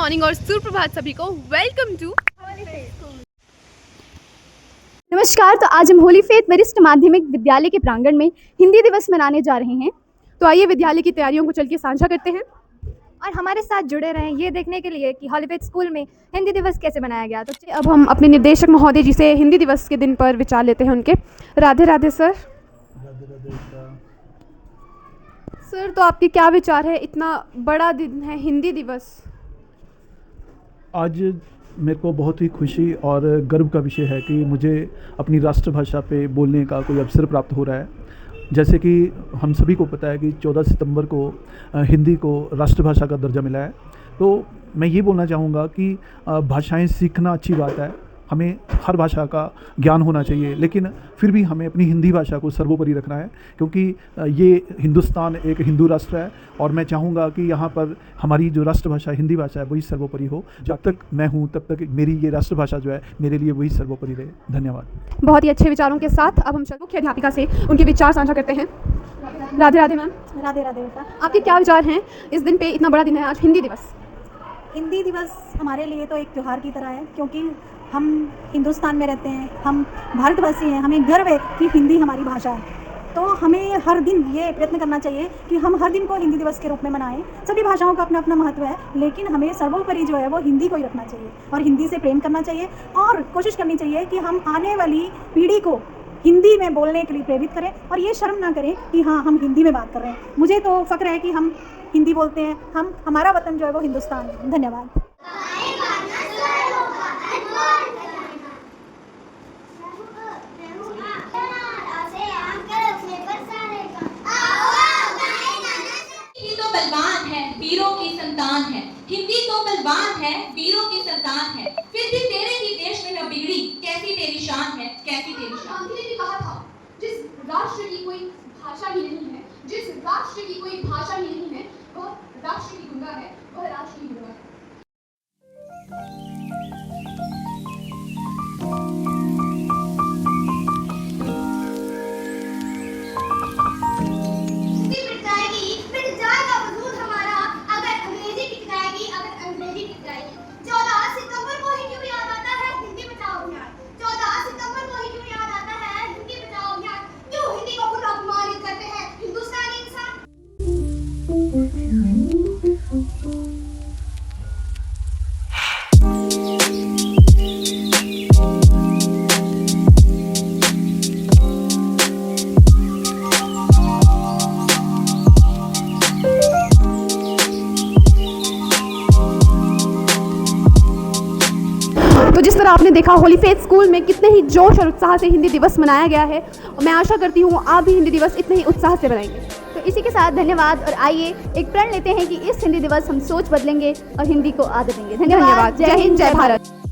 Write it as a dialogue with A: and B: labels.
A: Morning और सुप्रभात सभी को। वेलकम टू
B: नमस्कार। तो आज हम होली फेथ वरिष्ठ माध्यमिक विद्यालय के प्रांगण में हिंदी दिवस मनाने जा रहे हैं। तो आइए विद्यालय की तैयारियों को चल के साझा करते हैं
C: और हमारे साथ जुड़े रहें ये देखने के लिए कि होली फेथ स्कूल में हिंदी दिवस कैसे मनाया गया। तो
A: अब हम अपने निर्देशक महोदय जी से हिंदी दिवस के दिन पर विचार लेते हैं उनके। राधे राधे सर। सर, तो आपके क्या विचार है, इतना बड़ा दिन है हिंदी दिवस?
D: आज मेरे को बहुत ही खुशी और गर्व का विषय है कि मुझे अपनी राष्ट्रभाषा पे बोलने का कोई अवसर प्राप्त हो रहा है। जैसे कि हम सभी को पता है कि 14 सितंबर को हिंदी को राष्ट्रभाषा का दर्जा मिला है। तो मैं ये बोलना चाहूँगा कि भाषाएं सीखना अच्छी बात है, हमें हर भाषा का ज्ञान होना चाहिए, लेकिन फिर भी हमें अपनी हिंदी भाषा को सर्वोपरि रखना है, क्योंकि ये हिंदुस्तान एक हिंदू राष्ट्र है और मैं चाहूँगा कि यहाँ पर हमारी जो राष्ट्रभाषा हिंदी भाषा है वही सर्वोपरि हो। जब तक मैं हूँ तब तक मेरी ये राष्ट्रभाषा जो है मेरे लिए वही सर्वोपरि रहे। धन्यवाद।
A: बहुत ही अच्छे विचारों के साथ अब हम मुख्य अध्यापिका से उनके विचार साझा करते हैं। राधे राधे मैम।
C: राधे राधे बेटा।
A: आपके क्या विचार हैं इस दिन पे, इतना बड़ा दिन है आज हिंदी दिवस?
C: हिंदी दिवस हमारे लिए तो एक त्यौहार की तरह है, क्योंकि हम हिंदुस्तान में रहते हैं, हम भारतवासी हैं, हमें गर्व है कि हिंदी हमारी भाषा है। तो हमें हर दिन ये प्रयत्न करना चाहिए कि हम हर दिन को हिंदी दिवस के रूप में मनाएं। सभी भाषाओं का अपना अपना महत्व है, लेकिन हमें सर्वोपरि जो है वो हिंदी को ही रखना चाहिए और हिंदी से प्रेम करना चाहिए और कोशिश करनी चाहिए कि हम आने वाली पीढ़ी को हिंदी में बोलने के लिए प्रेरित करें और ये शर्म ना करें कि हाँ हम हिंदी में बात कर रहे हैं। मुझे तो फ़क्र है कि हम हिंदी बोलते हैं, हमारा वतन जो है वो हिंदुस्तान है। धन्यवाद।
E: बलवान है, वीरों की संतान है, हिंदी तो बलवान है, वीरों की संतान है, फिर भी तेरे ही देश में न बिगड़ी, कैसी तेरी शान है, कैसी तेरी शान।
F: गांधी ने भी कहा था, जिस राष्ट्र की कोई भाषा ही नहीं है, जिस राष्ट्र की कोई भाषा ही नहीं है, वह राष्ट्र की गंगा है, वह राष्ट्र की गंगा है।
A: तो जिस तरह आपने देखा होली फेथ स्कूल में कितने ही जोश और उत्साह से हिंदी दिवस मनाया गया है, और मैं आशा करती हूँ आप भी हिंदी दिवस इतने ही उत्साह से मनाएंगे।
B: तो इसी के साथ धन्यवाद और आइए एक प्रण लेते हैं कि इस हिंदी दिवस हम सोच बदलेंगे और हिंदी को आदर देंगे। धन्यवाद।
A: जय हिंद, जय भारत।